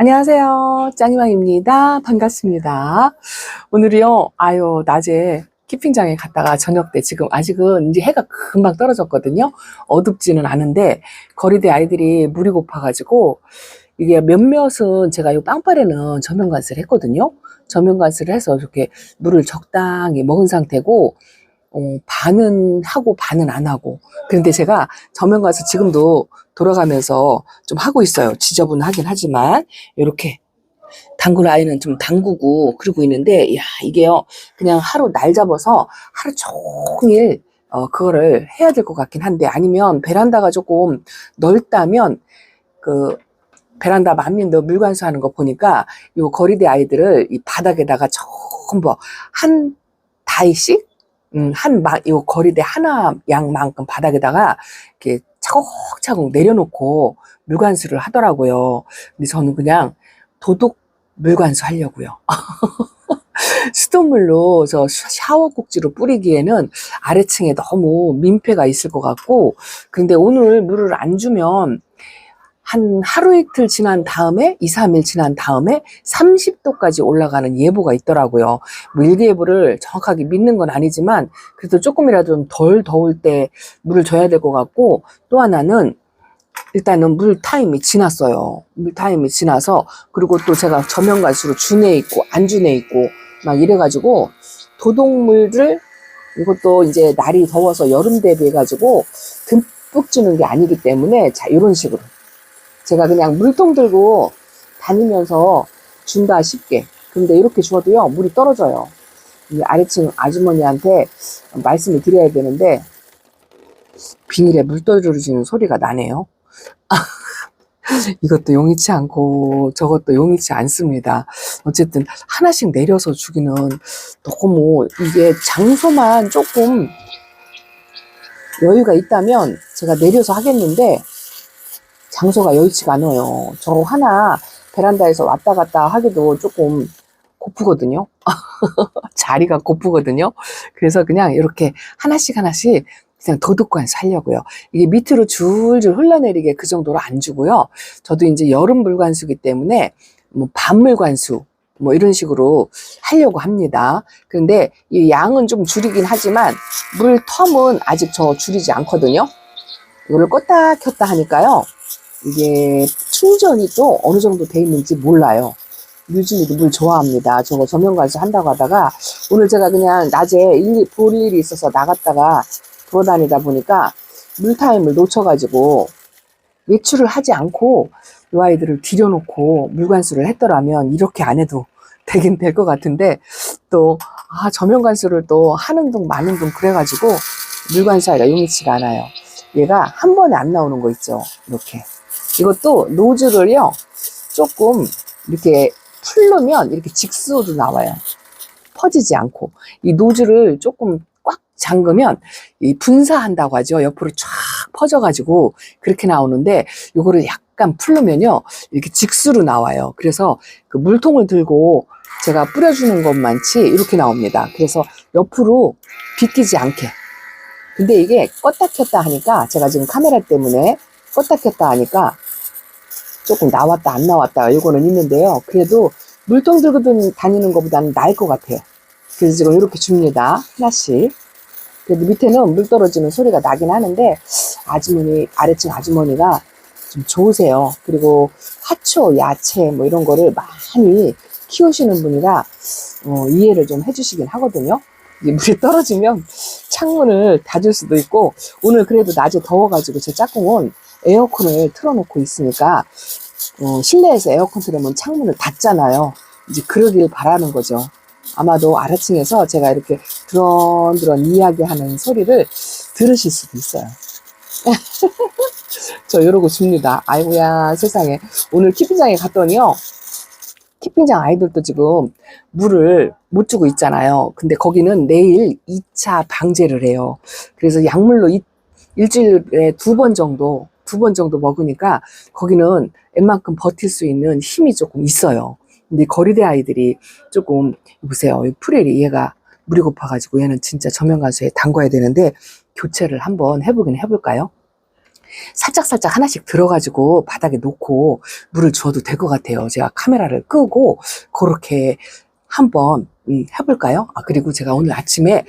안녕하세요. 짱이왕입니다. 반갑습니다. 오늘이요, 낮에 키핑장에 갔다가 저녁 때 지금 아직은 이제 해가 금방 떨어졌거든요. 어둡지는 않은데 거리대 아이들이 물이 고파가지고 이게 몇몇은 제가 이 빵빠레는 저면관수를 했거든요. 저면관수를 해서 이렇게 물을 적당히 먹은 상태고 반은 하고 반은 안 하고. 그런데 제가 저면 가서 지금도 돌아가면서 좀 하고 있어요. 지저분하긴 하지만 이렇게 담글 아이는 좀 담그고 그러고 있는데, 야, 이게요, 그냥 하루 날 잡아서 하루 종일 그거를 해야 될 것 같긴 한데, 아니면 베란다가 조금 넓다면 그 베란다 만민도 물관수 하는 거 보니까 요 거리대 아이들을 이 바닥에다가 전부 한 다이씩 요 거리대 하나 양만큼 바닥에다가 이렇게 차곡차곡 내려놓고 물관수를 하더라고요. 근데 저는 그냥 도둑 물관수 하려고요. 수돗물로 저 샤워 꼭지로 뿌리기에는 아래층에 너무 민폐가 있을 것 같고, 근데 오늘 물을 안 주면 한 하루 이틀 지난 다음에 2, 3일 지난 다음에 30도까지 올라가는 예보가 있더라고요. 뭐 일기예보를 정확하게 믿는 건 아니지만 그래도 조금이라도 좀 덜 더울 때 물을 줘야 될 것 같고, 또 하나는 일단은 물 타임이 지났어요. 물 타임이 지나서, 그리고 또 제가 저면갈수록 준해 있고 안 준해 있고 막 이래가지고 도둑물을, 이것도 이제 날이 더워서 여름 대비해가지고 듬뿍 주는 게 아니기 때문에, 자, 이런 식으로 제가 그냥 물통 들고 다니면서 준다 싶게. 근데 이렇게 주어도요, 물이 떨어져요. 아래층 아주머니한테 말씀을 드려야 되는데 비닐에 물 떨어지는 소리가 나네요. 이것도 용이치 않고 저것도 용이치 않습니다. 어쨌든 하나씩 내려서 주기는 너무, 이게 장소만 조금 여유가 있다면 제가 내려서 하겠는데 장소가 여의치가 않아요. 저 하나 베란다에서 왔다 갔다 하기도 조금 고프거든요. 자리가 고프거든요. 그래서 그냥 이렇게 하나씩 그냥 도둑관수 하려고요. 이게 밑으로 줄줄 흘러내리게 그 정도로 안 주고요. 저도 이제 여름 물관수기 때문에 뭐 밤물관수 뭐 이런 식으로 하려고 합니다. 그런데 이 양은 좀 줄이긴 하지만 물 텀은 아직 저 줄이지 않거든요. 이거를 껐다 켰다 하니까요, 이게 충전이 또 어느 정도 돼 있는지 몰라요. 유진이도 물 좋아합니다. 저거 저면관수 한다고 하다가 오늘 제가 그냥 낮에 볼 일이 있어서 나갔다가 돌아다니다 보니까 물타임을 놓쳐가지고 외출을 하지 않고 이 아이들을 들여놓고 물관수를 했더라면 이렇게 안 해도 되긴 될 것 같은데, 또 저면관수를 또 하는 둥 마는 둥 그래가지고 물관수하기가 용이치가 않아요. 얘가 한 번에 안 나오는 거 있죠. 이렇게. 이것도 노즐을요, 조금 이렇게 풀르면 이렇게 직수로 나와요. 퍼지지 않고. 이 노즐을 조금 꽉 잠그면 이 분사한다고 하죠. 옆으로 쫙 퍼져가지고 그렇게 나오는데, 요거를 약간 풀르면요, 이렇게 직수로 나와요. 그래서 그 물통을 들고 제가 뿌려주는 것만치 이렇게 나옵니다. 그래서 옆으로 비끼지 않게. 근데 이게 껐다 켰다 하니까, 제가 지금 카메라 때문에 껐다 켰다 하니까 조금 나왔다 안 나왔다 이거는 있는데요. 그래도 물통 들고 다니는 것보다는 나을 것 같아요. 그래서 지금 이렇게 줍니다. 하나씩. 그래도 밑에는 물 떨어지는 소리가 나긴 하는데 아주머니, 아래층 아주머니가 좀 좋으세요. 그리고 화초, 야채 뭐 이런 거를 많이 키우시는 분이라 이해를 좀 해주시긴 하거든요. 이게 물이 떨어지면 창문을 닫을 수도 있고, 오늘 그래도 낮에 더워가지고 제 짝꿍은 에어컨을 틀어놓고 있으니까 실내에서 에어컨 틀으면 창문을 닫잖아요. 이제 그러길 바라는 거죠. 아마도 아래층에서 제가 이렇게 드런드런 이야기하는 소리를 들으실 수도 있어요. 저 이러고 줍니다. 아이고야 세상에. 오늘 키핑장에 갔더니요, 키핑장 아이들도 지금 물을 못 주고 있잖아요. 근데 거기는 내일 2차 방제를 해요. 그래서 약물로 일주일에 두 번 정도 먹으니까 거기는 웬만큼 버틸 수 있는 힘이 조금 있어요. 근데 거리대 아이들이 조금, 보세요. 프레리 얘가 물이 고파가지고 얘는 진짜 저면관수에 담가야 되는데 교체를 한번 해보긴 해볼까요? 살짝살짝 하나씩 들어가지고 바닥에 놓고 물을 주어도 될 것 같아요. 제가 카메라를 끄고 그렇게 한번 해볼까요? 그리고 제가 오늘 아침에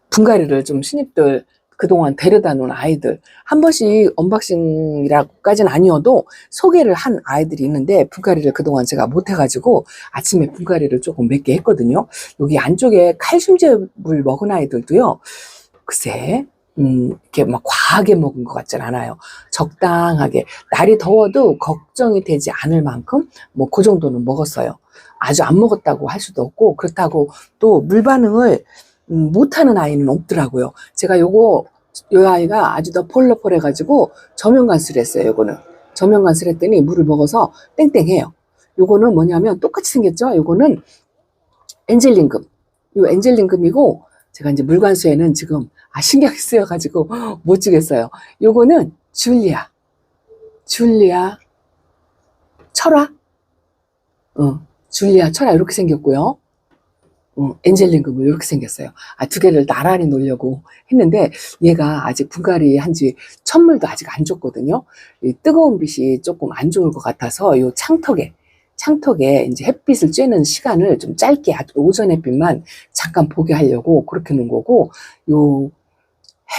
분갈이를 좀 신입들 그동안 데려다 놓은 아이들 한 번씩 언박싱이라고까지는 아니어도 소개를 한 아이들이 있는데 분갈이를 그동안 제가 못해가지고 아침에 분갈이를 조금 몇 개 했거든요. 여기 안쪽에 칼슘제물 먹은 아이들도요. 글쎄 이렇게 막 과하게 먹은 것 같진 않아요. 적당하게 날이 더워도 걱정이 되지 않을 만큼 뭐 그 정도는 먹었어요. 아주 안 먹었다고 할 수도 없고 그렇다고 또 물 반응을 못하는 아이는 없더라고요. 제가 요 아이가 아주 더 펄럭펄해가지고 저면관수를 했어요. 요거는 저면관수를 했더니 물을 먹어서 땡땡해요. 요거는 뭐냐면 똑같이 생겼죠. 요거는 엔젤링금. 요 엔젤링금이고 제가 이제 물관수에는 지금 신경이 쓰여가지고 못 주겠어요. 요거는 줄리아 철화 줄리아 철화 이렇게 생겼고요. 엔젤링금은 이렇게 생겼어요. 두 개를 나란히 놓으려고 했는데 얘가 아직 분갈이 한지 천물도 아직 안 줬거든요. 이 뜨거운 빛이 조금 안 좋을 것 같아서 요 창턱에 이제 햇빛을 쬐는 시간을 좀 짧게 아주 오전 햇빛만 잠깐 보게 하려고 그렇게 놓은 거고, 요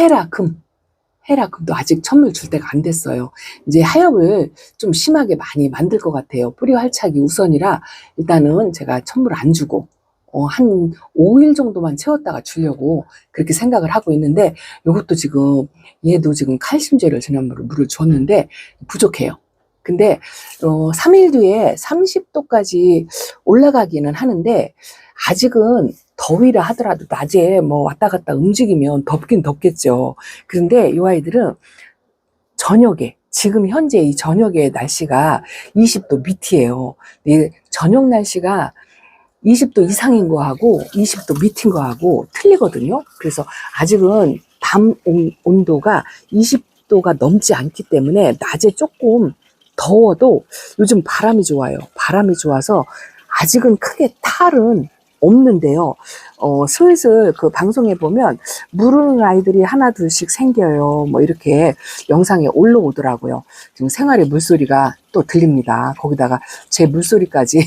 헤라금도 아직 천물 줄 때가 안 됐어요. 이제 하엽을 좀 심하게 많이 만들 것 같아요. 뿌리 활착이 우선이라 일단은 제가 천물 안 주고 한 5일 정도만 채웠다가 주려고 그렇게 생각을 하고 있는데, 요것도 지금 얘도 지금 칼슘제를 지난번에 물을 줬는데 부족해요. 근데 3일 뒤에 30도까지 올라가기는 하는데 아직은 더위라 하더라도 낮에 뭐 왔다 갔다 움직이면 덥긴 덥겠죠. 그런데 이 아이들은 저녁에, 지금 현재 이 저녁에 날씨가 20도 밑이에요. 저녁 날씨가 20도 이상인 거하고 20도 밑인 거하고 틀리거든요. 그래서 아직은 밤 온도가 20도가 넘지 않기 때문에 낮에 조금 더워도 요즘 바람이 좋아요. 바람이 좋아서 아직은 크게 탈은 없는데요. 슬슬 그 방송에 보면 물르는 아이들이 하나 둘씩 생겨요. 뭐 이렇게 영상에 올라오더라고요. 지금 생활의 물소리가 또 들립니다. 거기다가 제 물소리까지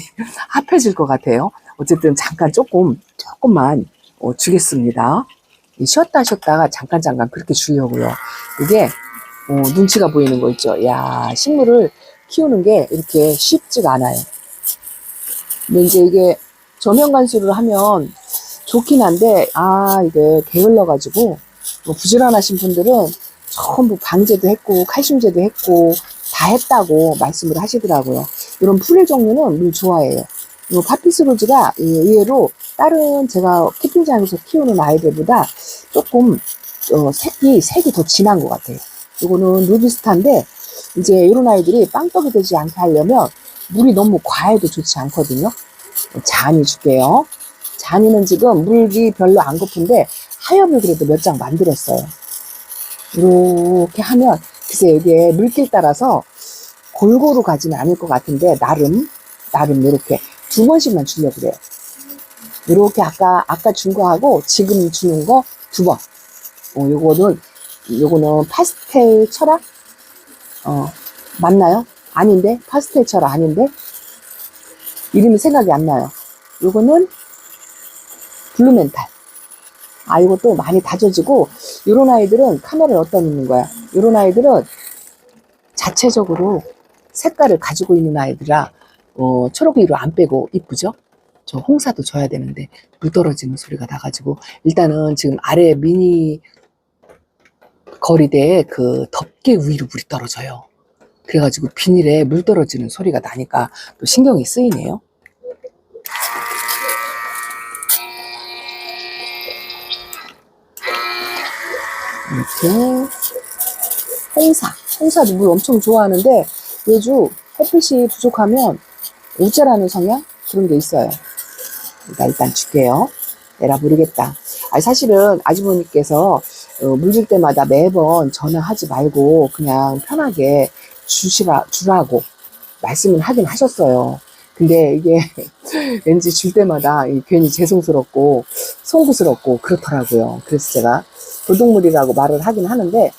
합해질 것 같아요. 어쨌든 잠깐 조금만 주겠습니다. 쉬었다가 잠깐 그렇게 주려고요. 이게 눈치가 보이는 거 있죠. 야, 식물을 키우는 게 이렇게 쉽지가 않아요. 근데 이제 이게 저면관수를 하면 좋긴 한데 이게 게을러가지고 부지런하신 분들은 전부 방제도 했고 칼슘제도 했고 다 했다고 말씀을 하시더라고요. 이런 풀의 종류는 물 좋아해요. 이 파피스로즈가 의외로 다른 제가 키핑장에서 키우는 아이들보다 조금 색이 더 진한 것 같아요. 이거는 루비스타인데 이제 이런 아이들이 빵떡이 되지 않게 하려면 물이 너무 과해도 좋지 않거든요. 잔이 줄게요. 잔이는 지금 물이 별로 안 고픈데 하엽을 그래도 몇 장 만들었어요. 이렇게 하면 글쎄 여기에 물길 따라서 골고루 가지는 않을 것 같은데 나름 이렇게 2번씩만 주려고 그래요. 이렇게 아까 준 거하고 지금 주는 거 2번. 요거는 파스텔 철학? 맞나요? 아닌데? 파스텔 철학 아닌데? 이름이 생각이 안 나요. 요거는 블루멘탈. 이것도 많이 다져지고, 요런 아이들은 카메라를 어디다 놓는 거야? 요런 아이들은 자체적으로 색깔을 가지고 있는 아이들아, 초록이로 안 빼고 이쁘죠? 저 홍사도 줘야 되는데, 물 떨어지는 소리가 나가지고, 일단은 지금 아래 미니 거리대에 그 덮개 위로 물이 떨어져요. 그래가지고 비닐에 물 떨어지는 소리가 나니까 또 신경이 쓰이네요. 이렇게 홍사도 물 엄청 좋아하는데 얘도 햇빛이 부족하면 우째라는 성향? 그런 게 있어요. 그러니까 일단 줄게요. 내라 모르겠다. 사실은 아주머니께서 물 줄 때마다 매번 전화하지 말고 그냥 편하게 주라고 말씀을 하긴 하셨어요. 근데 이게 왠지 줄 때마다 괜히 죄송스럽고 송구스럽고 그렇더라고요. 그래서 제가 도둑물이라고 말을 하긴 하는데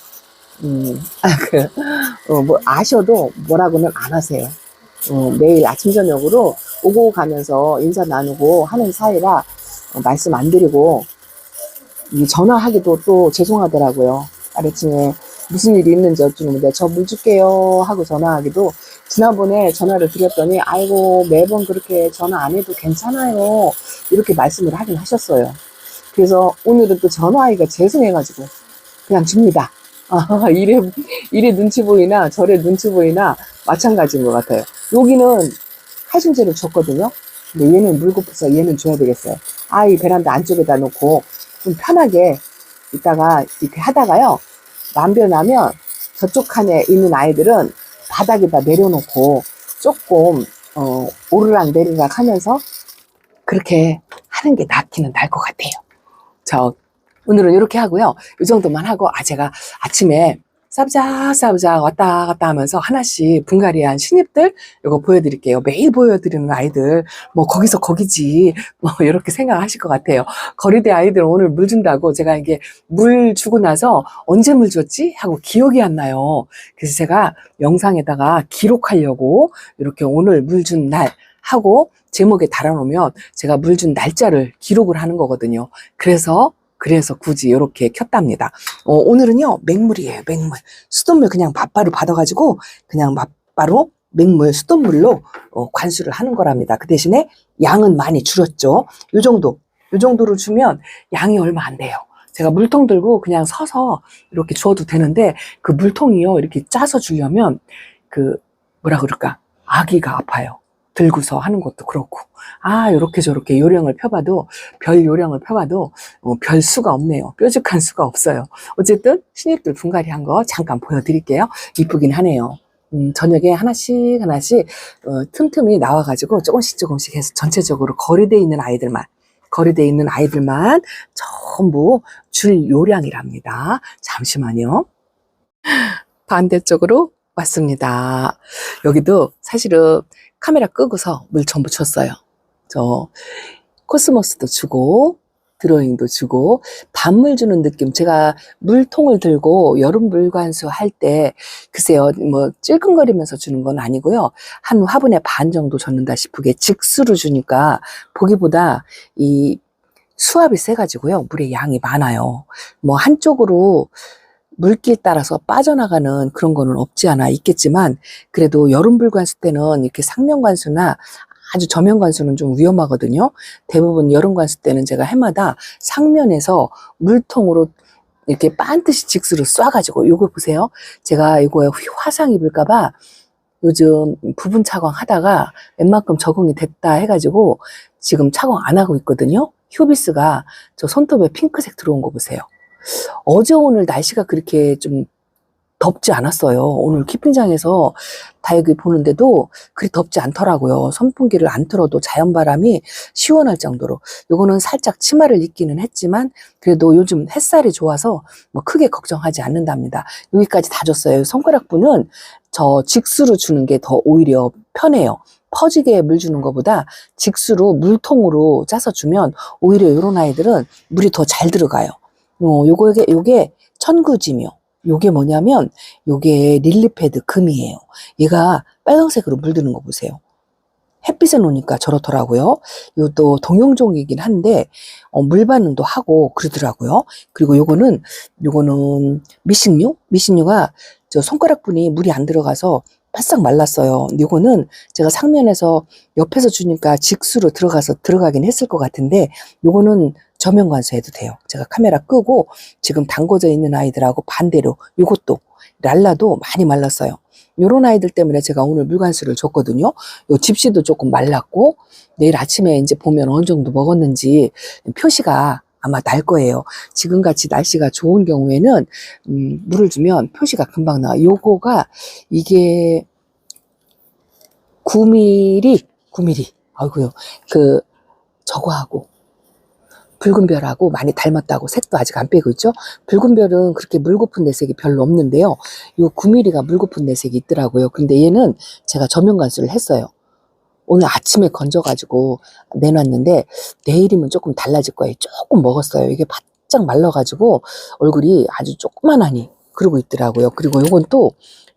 뭐 아셔도 뭐라고는 안 하세요. 매일 아침 저녁으로 오고 가면서 인사 나누고 하는 사이라 말씀 안 드리고 이 전화하기도 또 죄송하더라고요. 아래층에 무슨 일이 있는지 여쭈는데 저 물 줄게요 하고 전화하기도 지난번에 전화를 드렸더니 아이고 매번 그렇게 전화 안 해도 괜찮아요 이렇게 말씀을 하긴 하셨어요. 그래서 오늘은 또 전화하기가 죄송해가지고 그냥 줍니다. 아, 이래 눈치 보이나 저래 눈치 보이나 마찬가지인 것 같아요. 여기는 칼슘제를 줬거든요. 근데 얘는 물 고파서 얘는 줘야 되겠어요. 이 베란다 안쪽에다 놓고 좀 편하게 이따가 이렇게 하다가요. 남변 나면 저쪽 칸에 있는 아이들은 바닥에다 내려놓고 조금 오르락 내리락 하면서 그렇게 하는 게 낫기는 나을 것 같아요. 오늘은 이렇게 하고요. 이 정도만 하고, 제가 아침에 싸부작 왔다 갔다 하면서 하나씩 분갈이한 신입들, 이거 보여드릴게요. 매일 보여드리는 아이들, 뭐, 거기서 거기지, 뭐, 이렇게 생각하실 것 같아요. 거리대 아이들 오늘 물 준다고 제가 이게 물 주고 나서 언제 물 줬지? 하고 기억이 안 나요. 그래서 제가 영상에다가 기록하려고 이렇게 오늘 물 준 날 하고 제목에 달아놓으면 제가 물 준 날짜를 기록을 하는 거거든요. 그래서 굳이 이렇게 켰답니다. 오늘은요, 맹물이에요, 맹물. 수돗물 그냥 맞바로 받아가지고, 그냥 맞바로 맹물, 수돗물로 관수를 하는 거랍니다. 그 대신에 양은 많이 줄였죠. 요 정도로 주면 양이 얼마 안 돼요. 제가 물통 들고 그냥 서서 이렇게 주어도 되는데, 그 물통이요, 이렇게 짜서 주려면, 뭐라 그럴까, 아기가 아파요. 들고서 하는 것도 그렇고. 요렇게 저렇게 요령을 펴봐도, 별 요령을 펴봐도, 별 수가 없네요. 뾰족한 수가 없어요. 어쨌든, 신입들 분갈이 한 거 잠깐 보여드릴게요. 이쁘긴 하네요. 저녁에 하나씩, 틈틈이 나와가지고 조금씩 해서 전체적으로 거리대에 있는 아이들만 전부 줄 요량이랍니다. 잠시만요. 반대쪽으로 왔습니다. 여기도 사실은 카메라 끄고서 물 전부 줬어요. 저 코스모스도 주고 드로잉도 주고 반물 주는 느낌. 제가 물통을 들고 여름 물관수 할 때 글쎄요, 뭐 찔끔거리면서 주는 건 아니고요. 한 화분에 반 정도 줬는다 싶게 직수로 주니까 보기보다 이 수압이 세가지고요. 물의 양이 많아요. 뭐 한쪽으로 물길 따라서 빠져나가는 그런 거는 없지 않아 있겠지만 그래도 여름불 관수 때는 이렇게 상면 관수나 아주 저면 관수는 좀 위험하거든요. 대부분 여름 관수 때는 제가 해마다 상면에서 물통으로 이렇게 반드시 직수로 쏴가지고 요거 보세요. 제가 이거에 화상 입을까봐 요즘 부분 차광 하다가 웬만큼 적응이 됐다 해가지고 지금 차광 안 하고 있거든요. 휴비스가 저 손톱에 핑크색 들어온 거 보세요. 어제 오늘 날씨가 그렇게 좀 덥지 않았어요. 오늘 키핑장에서 다육이 보는데도 그리 덥지 않더라고요. 선풍기를 안 틀어도 자연바람이 시원할 정도로. 요거는 살짝 치마를 입기는 했지만 그래도 요즘 햇살이 좋아서 뭐 크게 걱정하지 않는답니다. 여기까지 다 줬어요. 손가락분은 저 직수로 주는 게 더 오히려 편해요. 퍼지게 물 주는 것보다 직수로 물통으로 짜서 주면 오히려 이런 아이들은 물이 더 잘 들어가요. 요게 천구지묘. 요게 뭐냐면 요게 릴리패드 금이에요. 얘가 빨간색으로 물드는 거 보세요. 햇빛에 놓으니까 저렇더라고요. 요도 동용종이긴 한데 물 반응도 하고 그러더라고요. 그리고 요거는 미식류가 저 손가락분이 물이 안 들어가서 바싹 말랐어요. 요거는 제가 상면에서 옆에서 주니까 직수로 들어가긴 했을 것 같은데 요거는 저면 관수해도 돼요. 제가 카메라 끄고 지금 담궈져 있는 아이들하고 반대로 요것도 랄라도 많이 말랐어요. 요런 아이들 때문에 제가 오늘 물관수를 줬거든요. 요 집시도 조금 말랐고 내일 아침에 이제 보면 어느 정도 먹었는지 표시가 아마 날 거예요. 지금같이 날씨가 좋은 경우에는 물을 주면 표시가 금방 나와요. 요거가 이게 9mm 아이고요. 저거하고 붉은 별하고 많이 닮았다고 색도 아직 안 빼고 있죠. 붉은 별은 그렇게 물고픈 내색이 별로 없는데요. 요 9mm가 물고픈 내색이 있더라고요. 근데 얘는 제가 저면 관수를 했어요. 오늘 아침에 건져가지고 내놨는데 내일이면 조금 달라질 거예요. 조금 먹었어요. 이게 바짝 말라가지고 얼굴이 아주 조그만하니 그러고 있더라고요. 그리고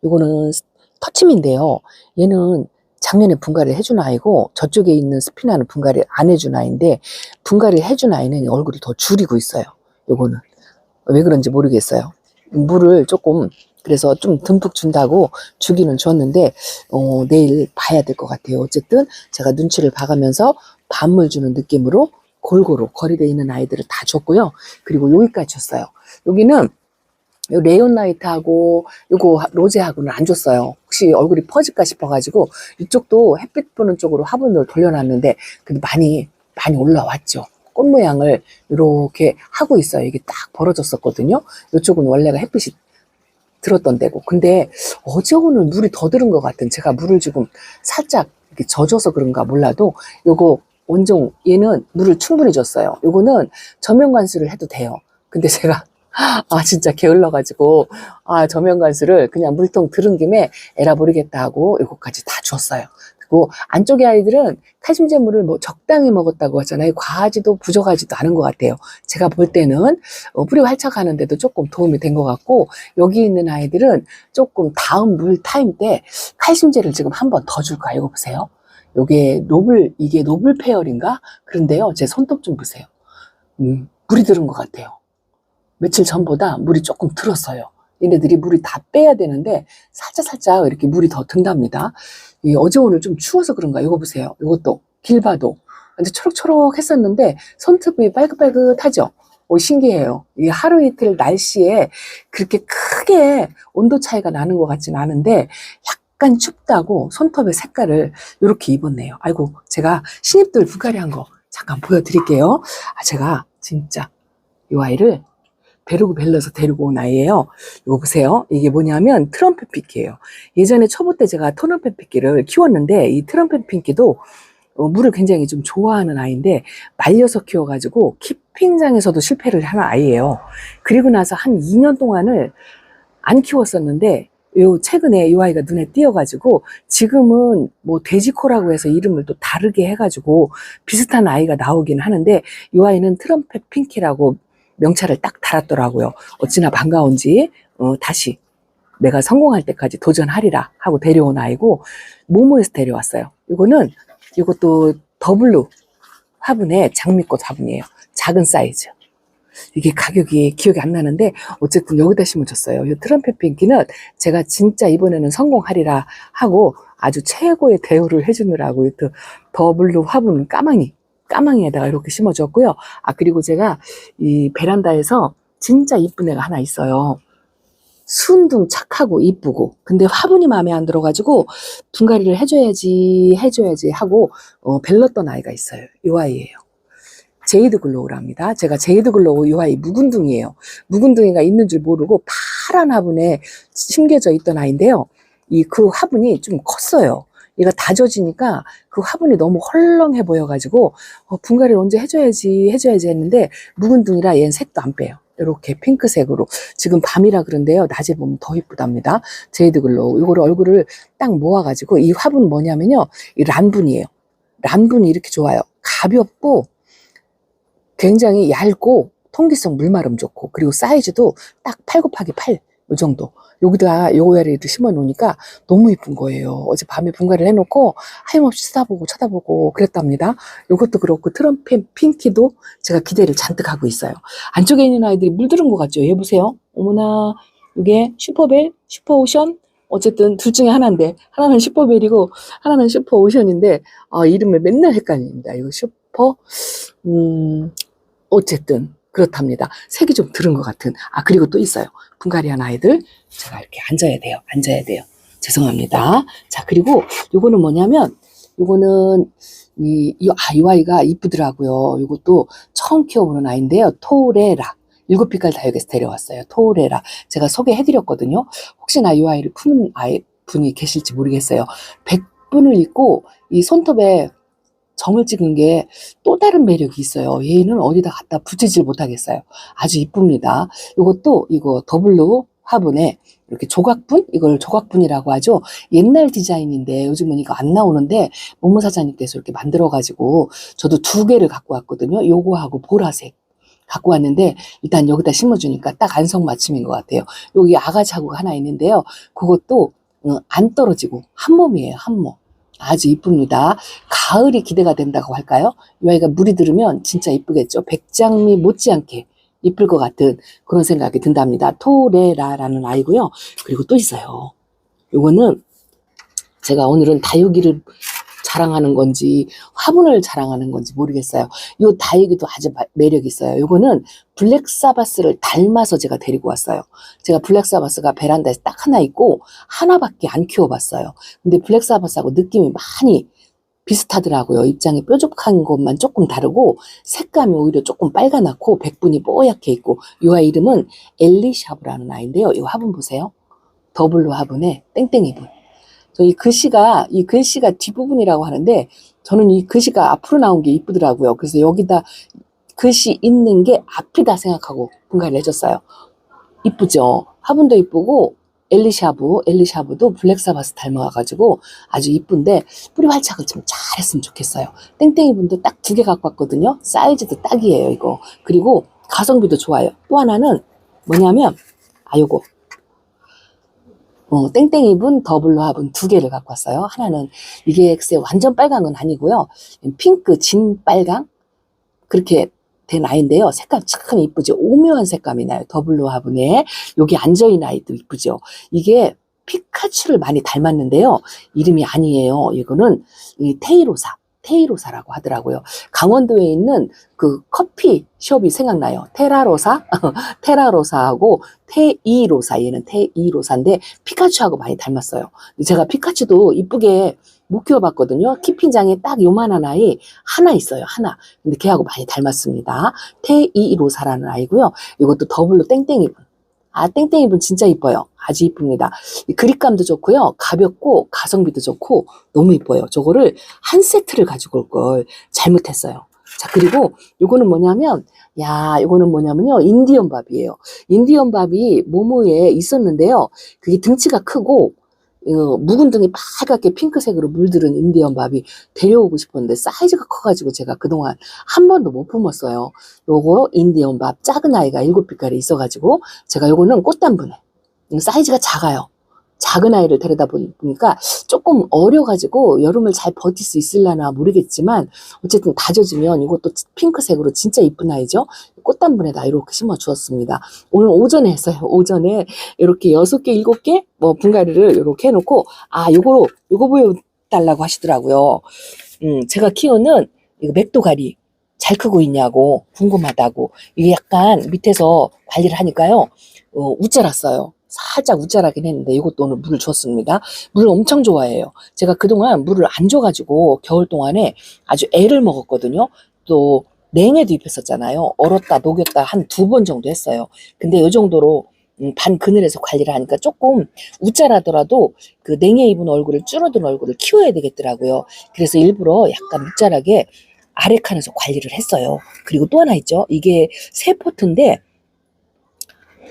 요거는 터침인데요. 얘는 작년에 분갈이를 해준 아이고 저쪽에 있는 스피나는 분갈이를 안 해준 아이인데, 분갈이를 해준 아이는 얼굴이 더 줄이고 있어요. 요거는 왜 그런지 모르겠어요. 물을 조금, 그래서 좀 듬뿍 준다고 주기는 줬는데 내일 봐야 될 것 같아요. 어쨌든 제가 눈치를 봐가면서 밥물 주는 느낌으로 골고루 거리대 있는 아이들을 다 줬고요. 그리고 여기까지 줬어요. 여기는 요 레온라이트하고 요거 로제하고는 안 줬어요. 혹시 얼굴이 퍼질까 싶어가지고 이쪽도 햇빛 보는 쪽으로 화분을 돌려놨는데 그래도 많이 올라왔죠. 꽃 모양을 이렇게 하고 있어요. 이게 딱 벌어졌었거든요. 이쪽은 원래가 햇빛이 들었던 데고. 근데 어제 오늘 물이 더 들은 것 같은, 제가 물을 지금 살짝 이렇게 젖어서 그런가 몰라도 요거 원종 얘는 물을 충분히 줬어요. 요거는 저면 관수를 해도 돼요. 근데 제가 진짜 게을러가지고 저면 관수를 그냥 물통 들은 김에 에라 모르겠다 하고 요거까지 다 줬어요. 그리고 안쪽에 아이들은 칼슘제물을 뭐 적당히 먹었다고 하잖아요. 과하지도 부족하지도 않은 것 같아요. 제가 볼 때는 뿌리 활착하는데도 조금 도움이 된 것 같고, 여기 있는 아이들은 조금 다음 물 타임 때 칼슘제를 지금 한 번 더 줄까. 이거 보세요. 이게 노블 페어인가? 그런데요, 제 손톱 좀 보세요. 물이 들은 것 같아요. 며칠 전보다 물이 조금 들었어요. 얘네들이 물이 다 빼야 되는데 살짝 이렇게 물이 더 든답니다. 어제 오늘 좀 추워서 그런가. 이거 보세요. 이것도 길봐도 근데 초록초록 했었는데 손톱이 빨긋빨긋하죠. 신기해요. 이 하루 이틀 날씨에 그렇게 크게 온도 차이가 나는 것 같지는 않은데 약간 춥다고 손톱의 색깔을 이렇게 입었네요. 아이고, 제가 신입들 분갈이한 거 잠깐 보여드릴게요. 제가 진짜 이 아이를 베르고 벨러서 데리고 온 아이예요. 이거 보세요. 이게 뭐냐면 트럼펫 핑키예요. 예전에 초보 때 제가 트럼펫 핑키를 키웠는데, 이 트럼펫 핑키도 물을 굉장히 좀 좋아하는 아이인데 말려서 키워가지고 키핑장에서도 실패를 하는 아이예요. 그리고 나서 한 2년 동안을 안 키웠었는데 최근에 이 아이가 눈에 띄어가지고 지금은 뭐 돼지코라고 해서 이름을 또 다르게 해가지고 비슷한 아이가 나오긴 하는데, 이 아이는 트럼펫 핑키라고 명찰을 딱 달았더라고요. 어찌나 반가운지 다시 내가 성공할 때까지 도전하리라 하고 데려온 아이고, 모모에서 데려왔어요. 이것도 더블루 화분의 장미꽃 화분이에요. 작은 사이즈. 이게 가격이 기억이 안 나는데 어쨌든 여기다 심어줬어요. 이 트럼펫 핑키는 제가 진짜 이번에는 성공하리라 하고 아주 최고의 대우를 해주느라고 이 더블루 화분 까망이에다가 이렇게 심어줬고요. 그리고 제가 이 베란다에서 진짜 이쁜 애가 하나 있어요. 순둥 착하고 이쁘고, 근데 화분이 마음에 안 들어가지고 분갈이를 해줘야지 하고 벨렀던 아이가 있어요. 이 아이예요. 제이드 글로우랍니다. 제가 제이드 글로우 이 아이 묵은둥이에요. 묵은둥이가 있는 줄 모르고 파란 화분에 심겨져 있던 아이인데요. 그 화분이 좀 컸어요. 얘가 다져지니까 그 화분이 너무 헐렁해 보여가지고 분갈이를 언제 해줘야지 했는데, 묵은둥이라 얘는 색도 안 빼요. 이렇게 핑크색으로. 지금 밤이라 그런데요, 낮에 보면 더 이쁘답니다. 제이드 글로우. 이거를 얼굴을 딱 모아가지고, 이 화분은 뭐냐면요, 이 란분이에요. 란분이 이렇게 좋아요. 가볍고 굉장히 얇고 통기성 물마름 좋고, 그리고 사이즈도 딱 8 곱하기 8 이 정도. 여기다 요거야를 심어 놓으니까 너무 이쁜 거예요. 어젯밤에 분갈이를 해놓고 하염없이 쳐다보고 그랬답니다. 이것도 그렇고 트럼펫 핑키도 제가 기대를 잔뜩 하고 있어요. 안쪽에 있는 아이들이 물들은 것 같죠? 얘 보세요. 어머나, 이게 슈퍼벨, 슈퍼오션, 어쨌든 둘 중에 하나인데, 하나는 슈퍼벨이고 하나는 슈퍼오션인데 이름을 맨날 헷갈립니다. 이거 어쨌든 그렇답니다. 색이 좀 들은 것 같은. 그리고 또 있어요. 분갈이한 아이들. 제가 이렇게 앉아야 돼요. 죄송합니다. 자, 그리고 요거는 뭐냐면, 요거는 이 아이가 이쁘더라고요. 요것도 처음 키워보는 아이인데요. 토레라. 7빛깔 다육에서 데려왔어요. 토레라. 제가 소개해드렸거든요. 혹시나 이 아이를 푸는 분이 계실지 모르겠어요. 100분을 입고 이 손톱에 정을 찍은 게 또 다른 매력이 있어요. 얘는 어디다 갖다 붙이질 못하겠어요. 아주 이쁩니다. 이거 더블루 화분에 이렇게 조각분? 이걸 조각분이라고 하죠. 옛날 디자인인데 요즘은 이거 안 나오는데 모모 사장님께서 이렇게 만들어가지고 저도 2개를 갖고 왔거든요. 요거하고 보라색. 갖고 왔는데 일단 여기다 심어주니까 딱 안성맞춤인 것 같아요. 여기 아가자구가 하나 있는데요. 그것도 안 떨어지고 한 몸이에요. 한 몸. 아주 이쁩니다. 가을이 기대가 된다고 할까요? 이 아이가 물이 들으면 진짜 이쁘겠죠. 백장미 못지않게 이쁠 것 같은 그런 생각이 든답니다. 토레라라는 아이고요. 그리고 또 있어요. 요거는 제가 오늘은 다육이를 자랑하는 건지 화분을 자랑하는 건지 모르겠어요. 요 다육이도 아주 매력이 있어요. 요거는 블랙사바스를 닮아서 제가 데리고 왔어요. 제가 블랙사바스가 베란다에 딱 하나 있고 하나밖에 안 키워봤어요. 근데 블랙사바스하고 느낌이 많이 비슷하더라고요. 입장이 뾰족한 것만 조금 다르고 색감이 오히려 조금 빨갛고 백분이 뽀얗게 있고 이 아이 이름은 엘리샤브라는 아이인데요. 이 화분 보세요. 더블로 화분에 땡땡이 분. 이 글씨가 뒷부분이라고 하는데 저는 이 글씨가 앞으로 나온 게 이쁘더라고요. 그래서 여기다 글씨 있는 게 앞이다 생각하고 분갈이를 해줬어요. 이쁘죠? 화분도 이쁘고 엘리샤브도 블랙사바스 닮아가지고 아주 이쁜데 뿌리 활착을 좀 잘했으면 좋겠어요. 땡땡이 분도 딱 2개 갖고 왔거든요. 사이즈도 딱이에요, 이거. 그리고 가성비도 좋아요. 또 하나는 뭐냐면 요거. 땡땡이 분 더블로 화분 2개를 갖고 왔어요. 하나는 이게 글쎄 완전 빨간 건 아니고요. 핑크 진 빨강 그렇게 된 아이인데요. 색감 참 이쁘죠. 오묘한 색감이 나요. 더블로 화분에 여기 앉아있는 아이도 이쁘죠. 이게 피카츄를 많이 닮았는데요. 이름이 아니에요. 이거는 이 테이로사라고 하더라고요. 강원도에 있는 그 커피숍이 생각나요. 테라로사하고 테이로사, 얘는 테이로사인데 피카츄하고 많이 닮았어요. 제가 피카츄도 이쁘게 못 키워봤거든요. 키핀장에 딱 요만한 아이 하나 있어요. 하나. 근데 걔하고 많이 닮았습니다. 테이로사라는 아이고요. 이것도 더블로 땡땡이분. 땡땡이분 진짜 이뻐요. 아주 이쁩니다. 그립감도 좋고요. 가볍고 가성비도 좋고 너무 이뻐요. 저거를 한 세트를 가지고 올 걸 잘못했어요. 자, 그리고 요거는 뭐냐면요. 인디언밥이에요. 인디언밥이 모모에 있었는데요. 그게 등치가 크고 묵은 등이 빨갛게 핑크색으로 물들은 인디언밥이 데려오고 싶었는데 사이즈가 커가지고 제가 그동안 한 번도 못 품었어요. 요거 인디언밥 작은 아이가 7빛깔이 있어가지고 제가 요거는 꽃단분에 사이즈가 작아요. 작은 아이를 데려다 보니까 조금 어려가지고 여름을 잘 버틸 수 있을려나 모르겠지만 어쨌든 다져주면 이것도 핑크색으로 진짜 이쁜 아이죠. 꽃단분에다 이렇게 심어 주었습니다. 오늘 오전에 했어요. 오전에 이렇게 6개, 7개 분갈이를 이렇게 해놓고 요거 보여달라고 하시더라고요. 제가 키우는 이거 맥도가리 잘 크고 있냐고 궁금하다고. 이게 약간 밑에서 관리를 하니까요. 우짜랐어요. 살짝 우짜라긴 했는데 이것도 오늘 물을 줬습니다. 물을 엄청 좋아해요. 제가 그동안 물을 안 줘가지고 겨울 동안에 아주 애를 먹었거든요. 또 냉해도 입혔었잖아요. 얼었다 녹였다 한 2번 정도 했어요. 근데 이 정도로 반 그늘에서 관리를 하니까 조금 우짜라더라도 그 냉해 입은 얼굴을 줄어든 얼굴을 키워야 되겠더라고요. 그래서 일부러 약간 우짜라게 아래 칸에서 관리를 했어요. 그리고 또 하나 있죠. 이게 새 포트인데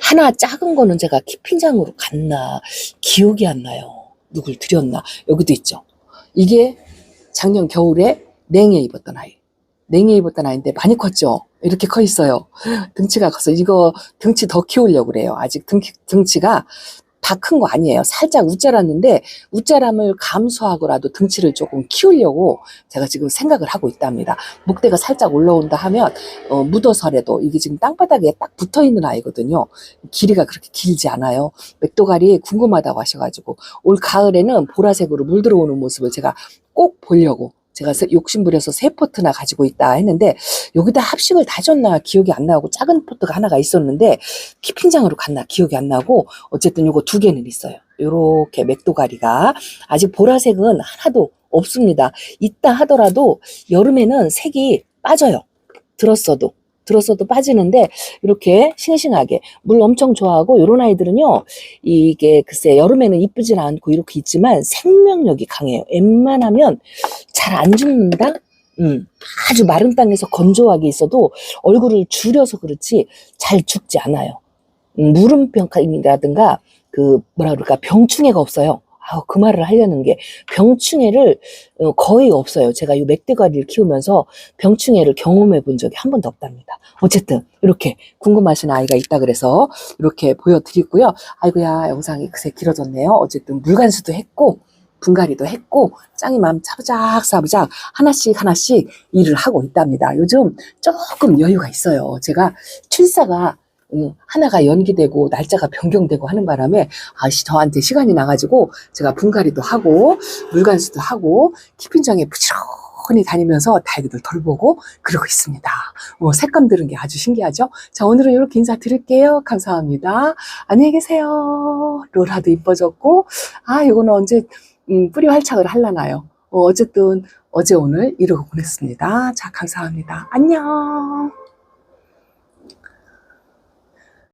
하나 작은 거는 제가 키핀장으로 갔나 기억이 안 나요. 누굴 드렸나. 여기도 있죠. 이게 작년 겨울에 냉해 입었던 아이인데 많이 컸죠. 이렇게 커 있어요. 등치가 커서 이거 등치 더 키우려고 그래요. 아직 등치가 다 큰 거 아니에요. 살짝 우짜랐는데 우짜람을 감수하고라도 등치를 조금 키우려고 제가 지금 생각을 하고 있답니다. 목대가 살짝 올라온다 하면 묻어서라도 이게 지금 땅바닥에 딱 붙어있는 아이거든요. 길이가 그렇게 길지 않아요. 맥도갈이 궁금하다고 하셔가지고 올 가을에는 보라색으로 물 들어오는 모습을 제가 꼭 보려고 제가 욕심부려서 3포트나 가지고 있다 했는데 여기다 합식을 다 줬나 기억이 안 나고 작은 포트가 하나가 있었는데 키핑장으로 갔나 기억이 안 나고 어쨌든 요거 2개는 있어요. 요렇게 맥도가리가 아직 보라색은 하나도 없습니다. 있다 하더라도 여름에는 색이 빠져요. 들었어도 빠지는데 이렇게 싱싱하게 물 엄청 좋아하고 요런 아이들은요 이게 글쎄 여름에는 이쁘진 않고 이렇게 있지만 생명력이 강해요. 웬만하면 잘 안 죽는다? 아주 마른 땅에서 건조하게 있어도 얼굴을 줄여서 그렇지 잘 죽지 않아요. 물음병이라든가 병충해가 없어요. 그 말을 하려는 게 병충해를 거의 없어요. 제가 이 멧돼가리를 키우면서 병충해를 경험해 본 적이 한 번도 없답니다. 어쨌든 이렇게 궁금하신 아이가 있다 그래서 이렇게 보여드리고요. 아이고야, 영상이 그새 길어졌네요. 어쨌든 물간수도 했고 분갈이도 했고 짱이맘 사부작 하나씩 하나씩 일을 하고 있답니다. 요즘 조금 여유가 있어요. 제가 출사가 하나가 연기되고 날짜가 변경되고 하는 바람에 저한테 시간이 나가지고 제가 분갈이도 하고 물간수도 하고 키핑장에 부지런히 다니면서 다이들 돌보고 그러고 있습니다. 색감 들은 게 아주 신기하죠? 자, 오늘은 이렇게 인사드릴게요. 감사합니다. 안녕히 계세요. 로라도 이뻐졌고 이거는 언제 뿌리 활착을 하려나요? 어쨌든 어제 오늘 이러고 보냈습니다. 자, 감사합니다. 안녕.